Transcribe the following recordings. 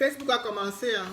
Facebook a commencé. Hein.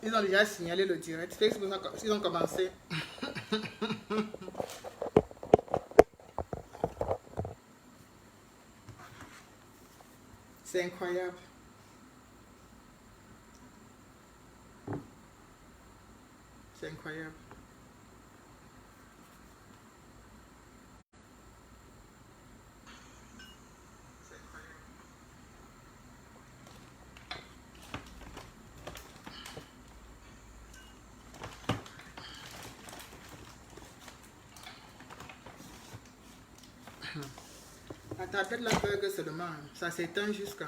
Ils ont déjà signalé le direct. Facebook, ils ont commencé. C'est incroyable. C'est incroyable. La tablette la bug seulement. Ça s'éteint jusqu'à.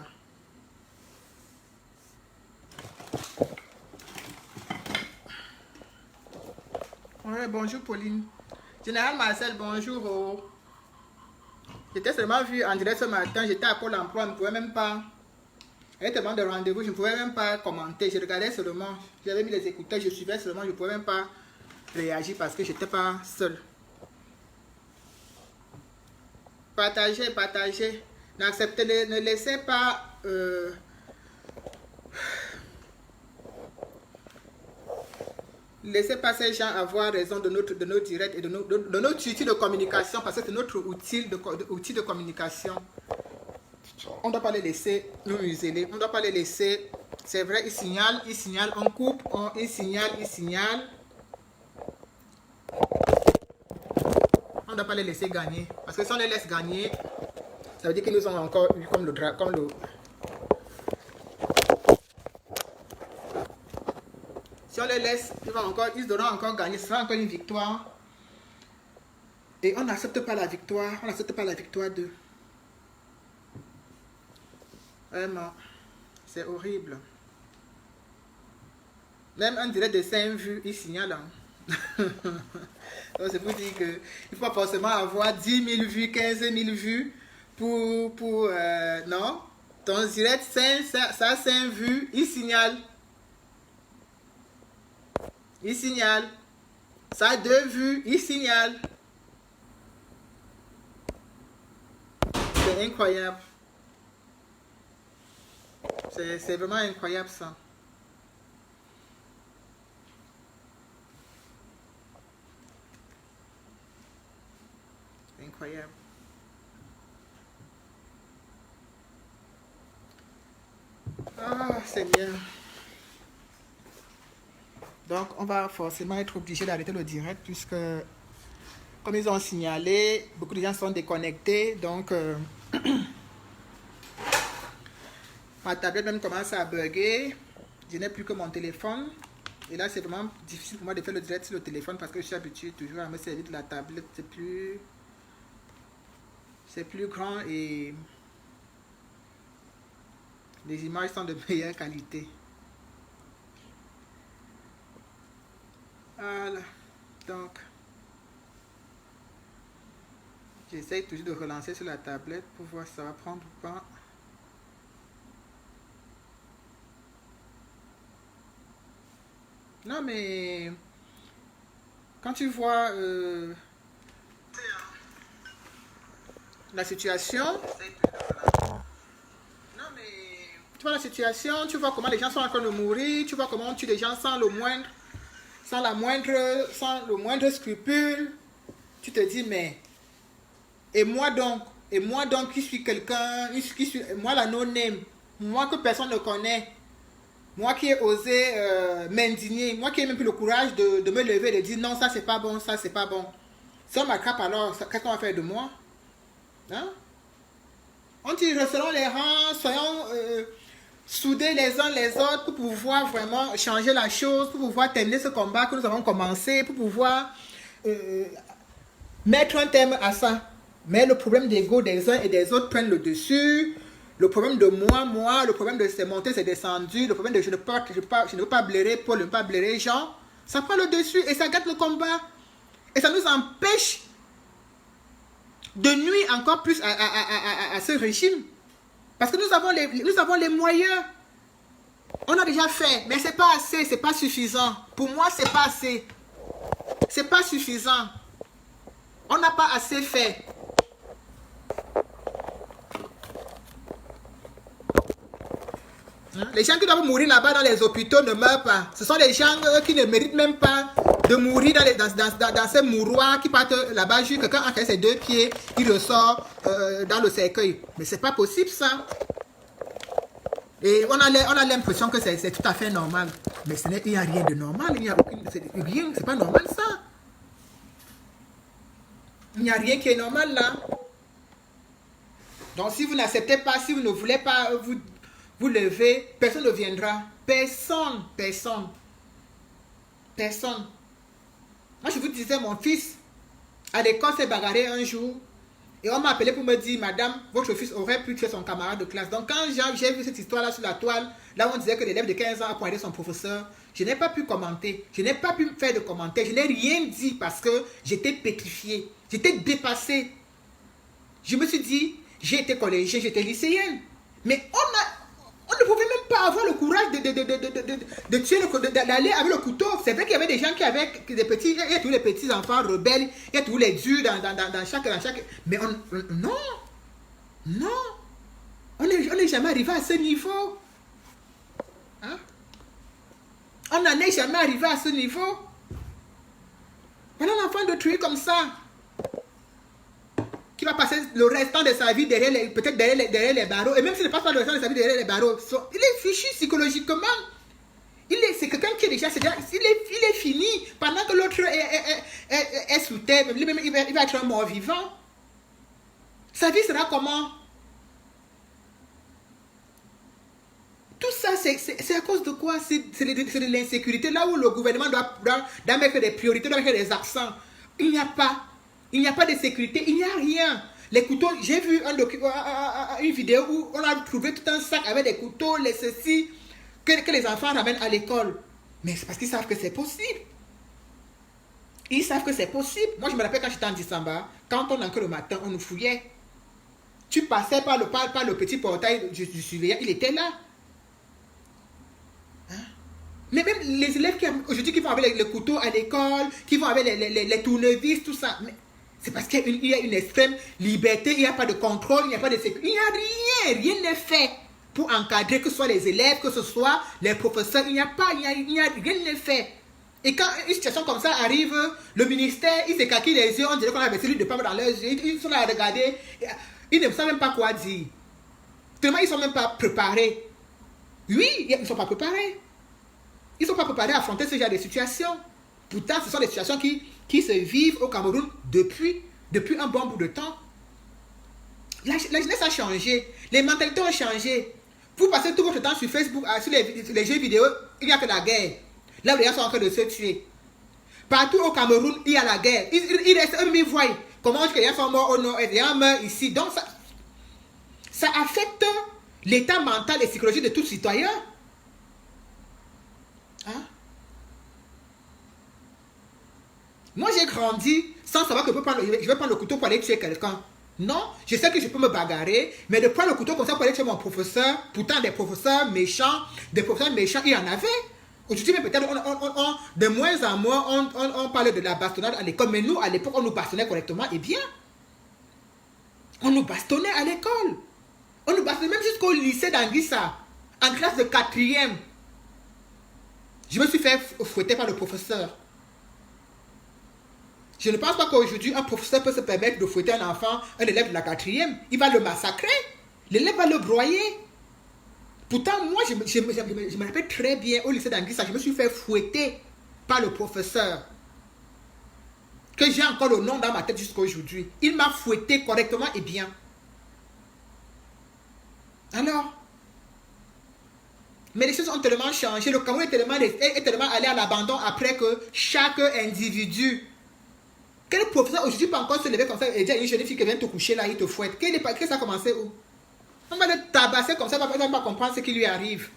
Ouais, bonjour Pauline. Général Marcel, bonjour. Oh. J'étais seulement vu en direct ce matin. J'étais à Pôle emploi. Je ne pouvais même pas. Il y avait tellement de rendez-vous. Je ne pouvais même pas commenter. Je regardais seulement. J'avais mis les écouteurs. Je suivais seulement. Je ne pouvais même pas réagir parce que je n'étais pas seul. Partagez, partagez. N'acceptez, ne laissez pas laissez pas ces gens avoir raison de nos directs et de notre outil de communication parce que c'est notre outil de communication. On ne doit pas les laisser nous museler. On ne doit pas les laisser. C'est vrai, ils signalent, on coupe, ils signalent. On ne doit pas les laisser gagner. Parce que si on les laisse gagner, ça veut dire qu'ils nous ont encore eu comme le... Si on les laisse, ils devront encore gagner. Ce sera encore une victoire. Et on n'accepte pas la victoire. On n'accepte pas la victoire d'eux. Vraiment. C'est horrible. Même un direct de 5 vues, il signale. Hein. Donc c'est pour dire qu'il ne faut pas forcément avoir 10 000 vues, 15 000 vues pour non. Ton direct, ça a 5 vues, il signale. Il signale. Ça a 2 vues, il signale. C'est incroyable. C'est vraiment incroyable ça. Incroyable. Ah, c'est bien. Donc, on va forcément être obligé d'arrêter le direct puisque, comme ils ont signalé, beaucoup de gens sont déconnectés. Donc, ma tablette même commence à bugger. Je n'ai plus que mon téléphone. Et là, c'est vraiment difficile pour moi de faire le direct sur le téléphone parce que je suis habitué toujours à me servir de la tablette. C'est plus grand et les images sont de meilleure qualité. Voilà. Donc, j'essaye toujours de relancer sur la tablette pour voir si ça va prendre ou pas. Non, mais quand tu vois la situation, tu vois la situation, tu vois comment les gens sont en train de mourir, tu vois comment on tue les gens sans le moindre scrupule. Tu te dis, mais et moi donc qui suis quelqu'un, moi la no-name, moi que personne ne connaît, moi qui ai osé m'indigner, moi qui ai même plus le courage de me lever et de dire non, ça c'est pas bon, ça c'est pas bon. Si on m'attrape alors, qu'est-ce qu'on va faire de moi? Hein? On dit, resserrons les rangs, soyons soudés les uns les autres pour pouvoir vraiment changer la chose, pour pouvoir terminer ce combat que nous avons commencé, pour pouvoir mettre un terme à ça. Mais le problème d'ego des uns et des autres prennent le dessus. Le problème de moi, le problème de c'est monté, c'est descendu, le problème de je ne veux pas blairer Paul, je ne veux pas blairer Jean, ça prend le dessus et ça gâte le combat. Et ça nous empêche de nuire encore plus à ce régime. Parce que nous avons les moyens. On a déjà fait, mais c'est pas assez, c'est pas suffisant. Pour moi, c'est pas assez. C'est pas suffisant. On n'a pas assez fait. Les gens qui doivent mourir là-bas dans les hôpitaux ne meurent pas. Ce sont les gens qui ne méritent même pas de mourir dans ces mouroirs qui partent là-bas. Juste quelqu'un a fait ses 2 pieds, il ressort dans le cercueil. Mais c'est pas possible ça. Et on a l'impression que c'est tout à fait normal. Mais il n'y a rien de normal. Il n'y a rien, c'est pas normal ça. Il n'y a rien qui est normal là. Donc si vous n'acceptez pas, si vous ne voulez pas vous lever, personne ne viendra. Personne. Moi je vous disais, mon fils à l'école s'est bagarré un jour. Et on m'a appelé pour me dire, madame, votre fils aurait pu tuer son camarade de classe. Donc quand j'ai vu cette histoire-là sur la toile, là où on disait que l'élève de 15 ans a poignardé son professeur, je n'ai pas pu commenter. Je n'ai pas pu faire de commentaire. Je n'ai rien dit parce que j'étais pétrifié. J'étais dépassé. Je me suis dit, j'ai été collégienne, j'étais lycéenne. Mais on ne pouvait même pas avoir le courage de tuer, d'aller avec le couteau. C'est vrai qu'il y avait des gens qui avaient des petits, il y a tous les petits enfants rebelles, il y a tous les durs dans chaque. Mais non. On n'est jamais arrivé à ce niveau. Hein? On n'en est jamais arrivé à ce niveau. Voilà l'enfant de tuer comme ça. Qui va passer le restant de sa vie peut-être derrière les barreaux. Et même s'il ne passe pas le restant de sa vie derrière les barreaux, il est fichu psychologiquement. C'est quelqu'un qui est déjà, il est fini. Pendant que l'autre est sous terre, il va être un mort vivant. Sa vie sera comment? Tout ça, c'est à cause de quoi? C'est de l'insécurité. Là où le gouvernement doit mettre des priorités, doit mettre des accents. Il n'y a pas de sécurité, il n'y a rien. Les couteaux, j'ai vu une vidéo où on a trouvé tout un sac avec des couteaux, les ceci, que les enfants ramènent à l'école. Mais c'est parce qu'ils savent que c'est possible. Ils savent que c'est possible. Moi, je me rappelle quand j'étais en Dissamba, quand on entrait le matin, on nous fouillait. Tu passais par le petit portail du surveillant, il était là. Hein? Mais même les élèves aujourd'hui qui vont avec les couteaux à l'école, qui vont avec les tournevis, tout ça. Mais c'est parce qu'il y a une extrême liberté, il n'y a pas de contrôle, il n'y a pas de sécurité. Il n'y a rien n'est fait pour encadrer, que ce soit les élèves, que ce soit les professeurs. Il n'y a rien n'est fait. Et quand une situation comme ça arrive, le ministère, il s'écaquille les yeux, on dirait qu'on a baissé l'huile de palme dans leurs yeux, ils sont là à regarder, ils ne savent même pas quoi dire. Tellement ils ne sont même pas préparés. Oui, ils ne sont pas préparés. Ils ne sont pas préparés à affronter ce genre de situations. Pourtant, ce sont des situations qui se vivent au Cameroun depuis un bon bout de temps. La jeunesse a changé. Les mentalités ont changé. Vous passez tout votre temps sur Facebook, sur les jeux vidéo, il n'y a que la guerre. Là où les gens sont en train de se tuer. Partout au Cameroun, il y a la guerre. Ils restent ils voient comment les gens sont morts au nord et les gens meurent ici. Donc ça affecte l'état mental et psychologique de tout citoyen. Hein? Moi, j'ai grandi sans savoir que je vais prendre le couteau pour aller tuer quelqu'un. Non, je sais que je peux me bagarrer, mais de prendre le couteau comme ça pour aller tuer mon professeur, pourtant des professeurs méchants, il y en avait. Aujourd'hui, mais peut-être, de moins en moins, on parle de la bastonnade à l'école, mais nous, à l'époque, on nous bastonnait correctement et bien. On nous bastonnait à l'école. On nous bastonnait même jusqu'au lycée d'Anguissa, en classe de 4e. Je me suis fait fouetter par le professeur. Je ne pense pas qu'aujourd'hui, un professeur peut se permettre de fouetter un enfant, un élève de la 4e. Il va le massacrer. L'élève va le broyer. Pourtant, moi, je me rappelle très bien, au lycée d'Anguissa, je me suis fait fouetter par le professeur. Que j'ai encore le nom dans ma tête jusqu'à aujourd'hui. Il m'a fouetté correctement et bien. Alors, mais les choses ont tellement changé. Le Cameroun est tellement allé à l'abandon après que chaque individu Quel professeur aujourd'hui peut encore se lever comme ça et dire à une jeune fille qui vient te coucher là, il te fouette? Qu'est-ce que ça a commencé où? On va le tabasser comme ça, on va pas comprendre ce qui lui arrive.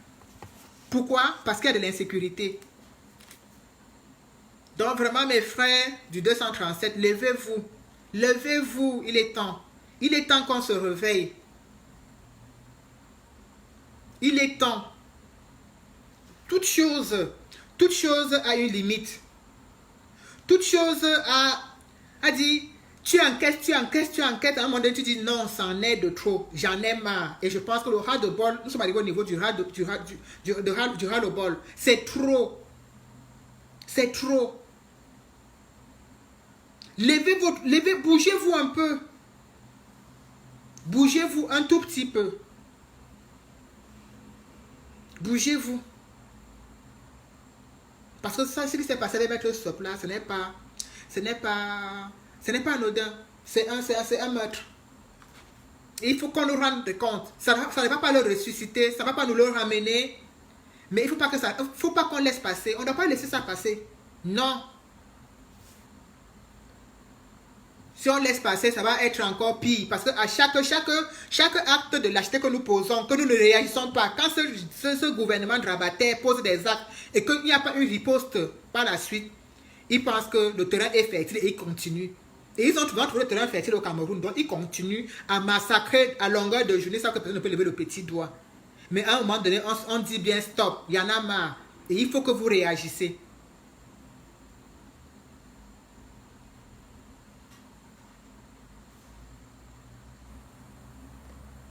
Pourquoi? Parce qu'il y a de l'insécurité. Donc vraiment mes frères du 237, levez-vous. Levez-vous, il est temps. Il est temps qu'on se réveille. Il est temps. Toute chose a une limite. Toute chose a dit, tu enquêtes. À un moment donné, tu dis non, c'en est de trop. J'en ai marre. Et je pense que le ras de bol, nous sommes arrivés au niveau du ras de bol. C'est trop. C'est trop. Levez, bougez-vous un peu. Bougez-vous un tout petit peu. Bougez-vous. Parce que ça, ce qui s'est passé avec Maître Sop là, ce n'est pas anodin. C'est un meurtre. Et il faut qu'on nous rende compte. Ça ne va pas le ressusciter, ça ne va pas nous le ramener. Mais il ne faut pas qu'on laisse passer. On ne doit pas laisser ça passer. Non. Si on laisse passer, ça va être encore pire. Parce qu'à chaque acte de lâcheté que nous posons, que nous ne réagissons pas, quand ce gouvernement de Rabattè pose des actes et qu'il n'y a pas une riposte par la suite, ils pensent que le terrain est fertile et ils continuent. Et ils ont trouvé le terrain fertile au Cameroun. Donc ils continuent à massacrer à longueur de journée sans que personne ne peut lever le petit doigt. Mais à un moment donné, on dit bien stop, il y en a marre. Et il faut que vous réagissez.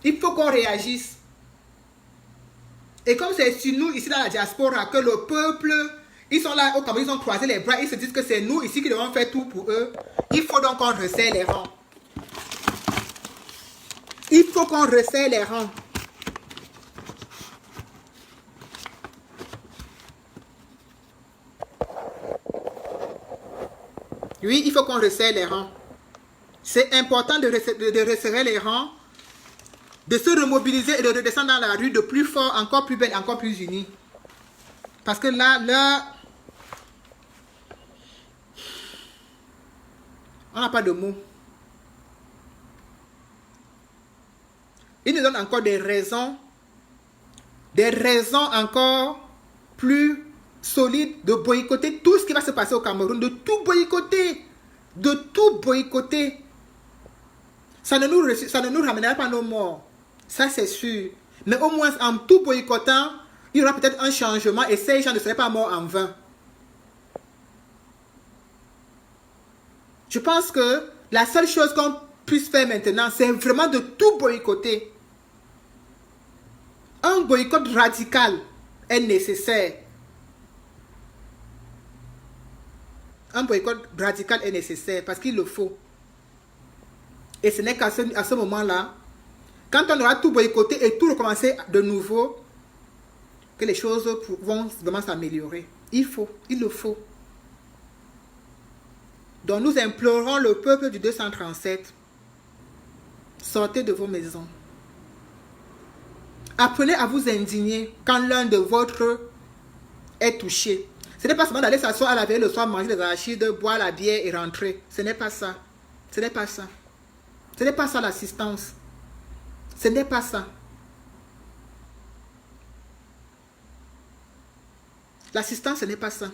Il faut qu'on réagisse. Et comme c'est sur nous, ici dans la diaspora, que le peuple, ils sont là au Cameroun, ils ont croisé les bras, ils se disent que c'est nous ici qui devons faire tout pour eux. Il faut donc qu'on resserre les rangs. Il faut qu'on resserre les rangs. Oui, il faut qu'on resserre les rangs. C'est important de resserrer les rangs, de se remobiliser et de redescendre dans la rue de plus fort, encore plus belle, encore plus unie. Parce que là, on n'a pas de mots. Il nous donne encore des raisons encore plus solides de boycotter tout ce qui va se passer au Cameroun, de tout boycotter, Ça ne nous ramènera pas nos morts. Ça, c'est sûr. Mais au moins, en tout boycottant, il y aura peut-être un changement et ces gens ne seraient pas morts en vain. Je pense que la seule chose qu'on puisse faire maintenant, c'est vraiment de tout boycotter. Un boycott radical est nécessaire. Un boycott radical est nécessaire parce qu'il le faut. Et ce n'est qu'à ce moment-là, quand on aura tout boycotté et tout recommencer de nouveau, que les choses vont vraiment s'améliorer. Il le faut. Donc nous implorons le peuple du 237, sortez de vos maisons. Apprenez à vous indigner quand l'un de vôtres est touché. Ce n'est pas seulement d'aller s'asseoir à la veille le soir, manger des arachides, boire la bière et rentrer. Ce n'est pas ça. Ce n'est pas ça. Ce n'est pas ça l'assistance. Ce n'est pas ça. L'assistance, ce n'est pas ça.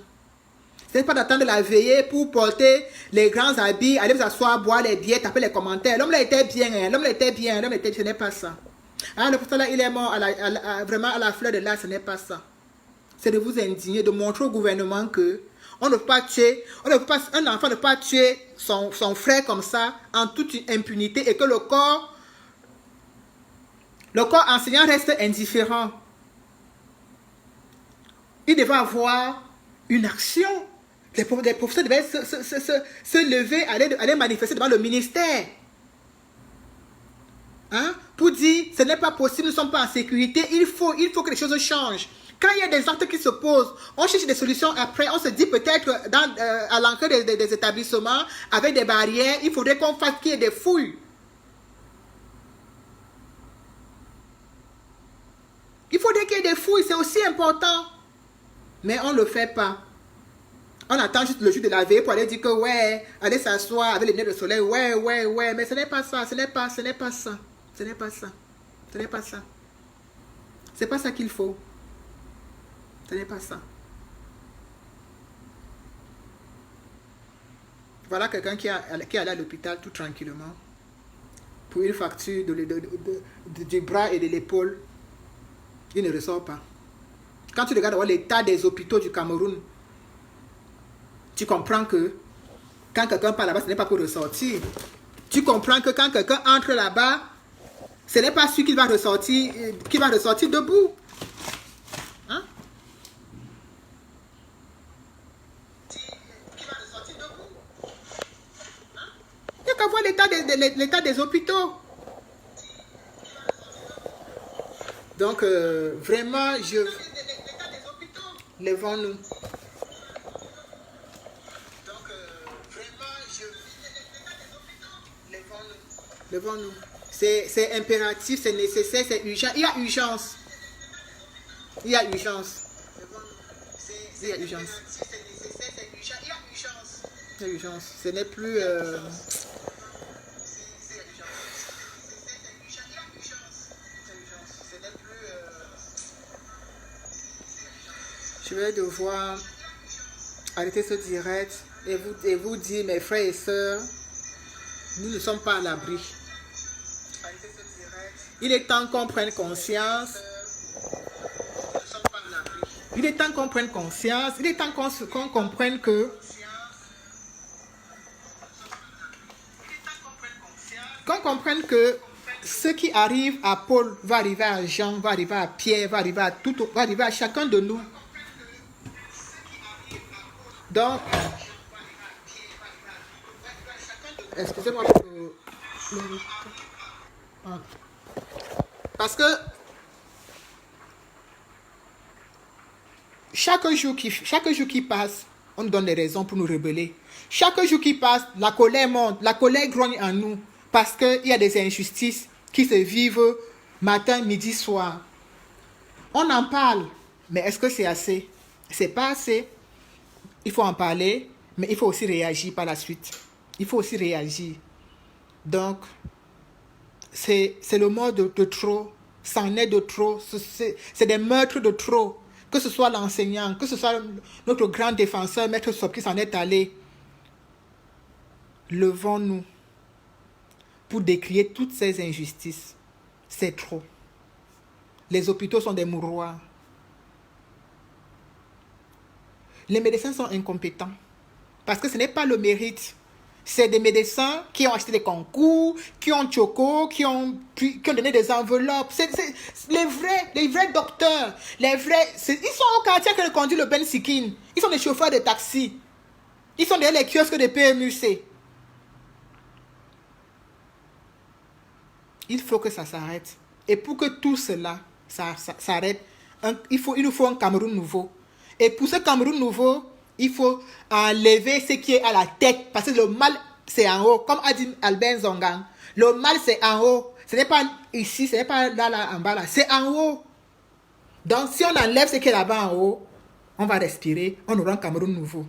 Ce n'est pas d'attendre la veillée pour porter les grands habits, aller vous asseoir, boire les bières, taper les commentaires. L'homme là était bien, hein? L'homme là était bien, l'homme était bien. Ce n'est pas ça. Ah, le professeur là, il est mort vraiment à la fleur de l'âge, ce n'est pas ça. C'est de vous indigner, de montrer au gouvernement que on ne peut pas tuer, un enfant ne peut pas tuer son frère comme ça en toute impunité et que le corps enseignant reste indifférent. Il devait avoir une action. Les professeurs devaient se lever, aller manifester devant le ministère. Hein? Pour dire, ce n'est pas possible, nous ne sommes pas en sécurité, il faut que les choses changent. Quand il y a des actes qui se posent, on cherche des solutions après, on se dit peut-être à l'entrée des établissements, avec des barrières, il faudrait qu'on fasse qu'il y ait des fouilles. Il faudrait qu'il y ait des fouilles, c'est aussi important. Mais on ne le fait pas. On attend juste le jour de la veille pour aller dire que ouais, allez s'asseoir avec les lunettes de soleil. Ouais. Mais ce n'est pas ça. Ce n'est pas ça. Ce n'est pas ça. C'est pas ça qu'il faut. Ce n'est pas ça. Voilà quelqu'un qui est allé à l'hôpital tout tranquillement pour une fracture du bras et de l'épaule. Il ne ressort pas. Quand tu regardes l'état des hôpitaux du Cameroun, tu comprends que quand quelqu'un part là-bas, ce n'est pas pour ressortir. Tu comprends que quand quelqu'un entre là-bas, ce n'est pas sûr qu'il va ressortir debout. Hein? Il n'y a qu'à voir l'état des hôpitaux. Donc, vraiment, levons-nous. Levons-nous. C'est impératif, c'est nécessaire, c'est urgent. Il y a urgence. Il y a urgence. Il y a urgence. Il y a urgence. Ce n'est plus... Je vais devoir arrêter ce direct et vous dire, mes frères et sœurs, nous ne sommes pas à l'abri. Il est temps qu'on prenne conscience. Il est temps qu'on prenne conscience. Il est temps qu'on comprenne que ce qui arrive à Paul va arriver à Jean, va arriver à Pierre, va arriver à chacun de nous. Donc, excusez-moi pour parce que chaque jour qui passe, on nous donne des raisons pour nous rebeller. Chaque jour qui passe, la colère monte, la colère grogne en nous parce qu'il y a des injustices qui se vivent matin, midi, soir. On en parle, mais est-ce que c'est assez? C'est pas assez. Il faut en parler, mais il faut aussi réagir par la suite. Il faut aussi réagir. Donc, c'est le mot de trop. C'en est de trop. C'est des meurtres de trop. Que ce soit l'enseignant, que ce soit notre grand défenseur, Maître Sop, qui s'en est allé. Levons-nous pour décrier toutes ces injustices. C'est trop. Les hôpitaux sont des mouroirs. Les médecins sont incompétents. Parce que ce n'est pas le mérite. C'est des médecins qui ont acheté des concours, qui ont choco, qui ont donné des enveloppes. C'est les vrais docteurs. Ils sont au quartier que conduit le Ben Sikin. Ils sont des chauffeurs de taxi. Ils sont derrière les kiosques de PMUC. Il faut que ça s'arrête. Et pour que tout cela s'arrête, il nous faut un Cameroun nouveau. Et pour ce Cameroun nouveau, il faut enlever ce qui est à la tête. Parce que le mal, c'est en haut. Comme a dit Albert Zongang, le mal, c'est en haut. Ce n'est pas ici, ce n'est pas là, en bas, là. C'est en haut. Donc, si on enlève ce qui est là-bas en haut, on va respirer. On aura un Cameroun nouveau.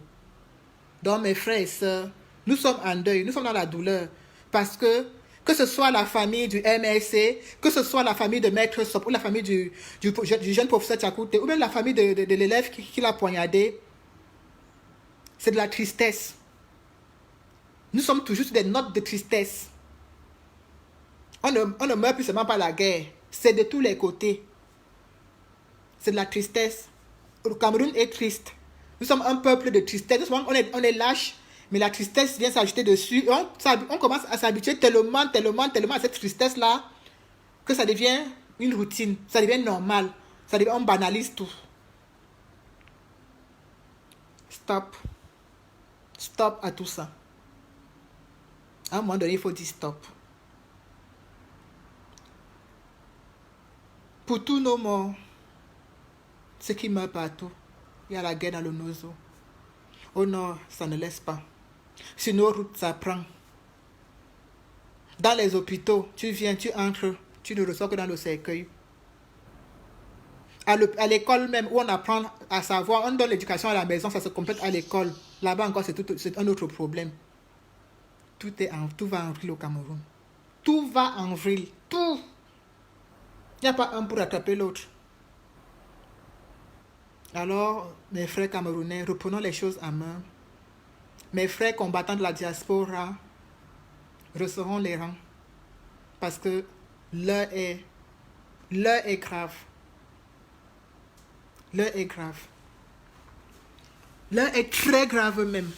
Donc, mes frères et sœurs, nous sommes en deuil. Nous sommes dans la douleur. Parce que ce soit la famille du MRC, que ce soit la famille de Maître Sop, ou la famille du jeune professeur Tchakoute, ou même la famille de l'élève qui l'a poignardé, c'est de la tristesse. Nous sommes toujours sur des notes de tristesse. On ne meurt plus seulement par la guerre. C'est de tous les côtés. C'est de la tristesse. Le Cameroun est triste. Nous sommes un peuple de tristesse. On est lâche. Mais la tristesse vient s'ajouter dessus. On commence à s'habituer tellement à cette tristesse-là que ça devient une routine. Ça devient normal. On banalise tout. Stop. Stop à tout ça. À un moment donné, il faut dire stop. Pour tous nos morts, ceux qui meurent partout, il y a la guerre dans le Nozo. Au nord, ça ne laisse pas. Sur nos routes, ça prend. Dans les hôpitaux, tu viens, tu entres, tu ne ressors que dans le cercueil. À l'école même, où on apprend à savoir, on donne l'éducation à la maison, ça se complète à l'école. Là-bas encore, c'est un autre problème. Tout va en vrille au Cameroun. Tout va en vrille. Tout. Il n'y a pas un pour attraper l'autre. Alors, mes frères camerounais, reprenons les choses en main. Mes frères combattants de la diaspora, resserrons les rangs. Parce que l'heure est grave. L'heure est grave. L'heure est très grave même.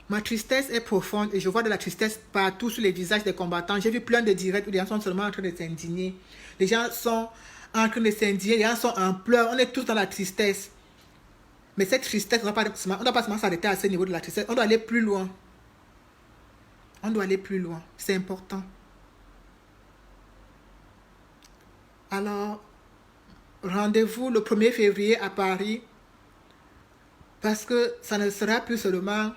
Ma tristesse est profonde et je vois de la tristesse partout sur les visages des combattants. J'ai vu plein de directs où les gens sont seulement en train de s'indigner. Les gens sont en train de s'indigner, les gens sont en pleurs. On est tous dans la tristesse. Mais cette tristesse, on ne doit pas seulement s'arrêter à ce niveau de la tristesse. On doit aller plus loin. On doit aller plus loin. C'est important. Alors, rendez-vous le 1er février à Paris. Parce que ça ne sera plus seulement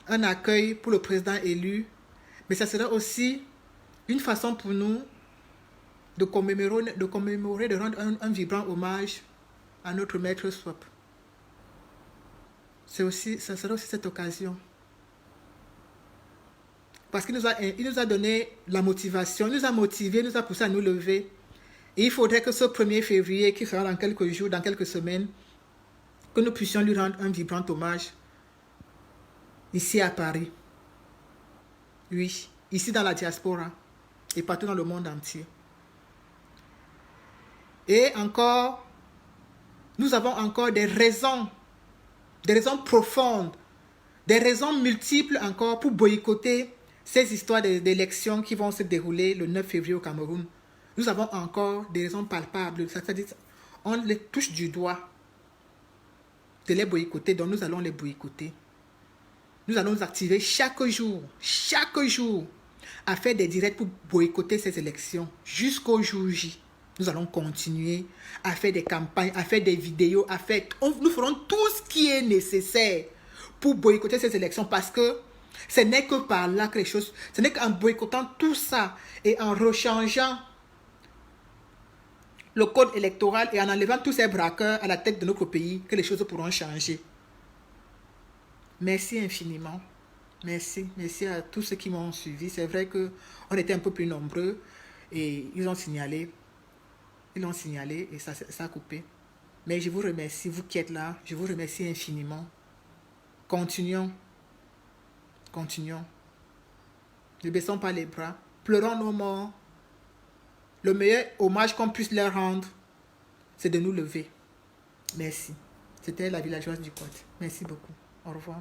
un accueil pour le président élu, mais ça sera aussi une façon pour nous de commémorer, de rendre un vibrant hommage à notre maître Swap. Ça sera aussi cette occasion. Parce qu'il nous a donné la motivation, il nous a motivés, il nous a poussé à nous lever. Et il faudrait que ce 1er février, qui sera dans quelques jours, dans quelques semaines, que nous puissions lui rendre un vibrant hommage ici à Paris. Oui, ici dans la diaspora et partout dans le monde entier. Et encore, nous avons encore des raisons profondes, des raisons multiples encore pour boycotter ces histoires d'élections qui vont se dérouler le 9 février au Cameroun. Nous avons encore des raisons palpables, c'est-à-dire on les touche du doigt de les boycotter, donc nous allons les boycotter. Nous allons nous activer chaque jour, à faire des directs pour boycotter ces élections jusqu'au jour J. Nous allons continuer à faire des campagnes, à faire des vidéos, nous ferons tout ce qui est nécessaire pour boycotter ces élections parce que ce n'est que par là que les choses, ce n'est qu'en boycottant tout ça et en rechangeant le code électoral et en enlevant tous ces braqueurs à la tête de notre pays que les choses pourront changer. Merci infiniment. Merci à tous ceux qui m'ont suivi. C'est vrai qu'on était un peu plus nombreux et ils l'ont signalé et ça a coupé. Mais je vous remercie, vous qui êtes là, je vous remercie infiniment. Continuons. Ne baissons pas les bras. Pleurons nos morts. Le meilleur hommage qu'on puisse leur rendre, c'est de nous lever. Merci. C'était la villageoise du Côte. Merci beaucoup. Au revoir.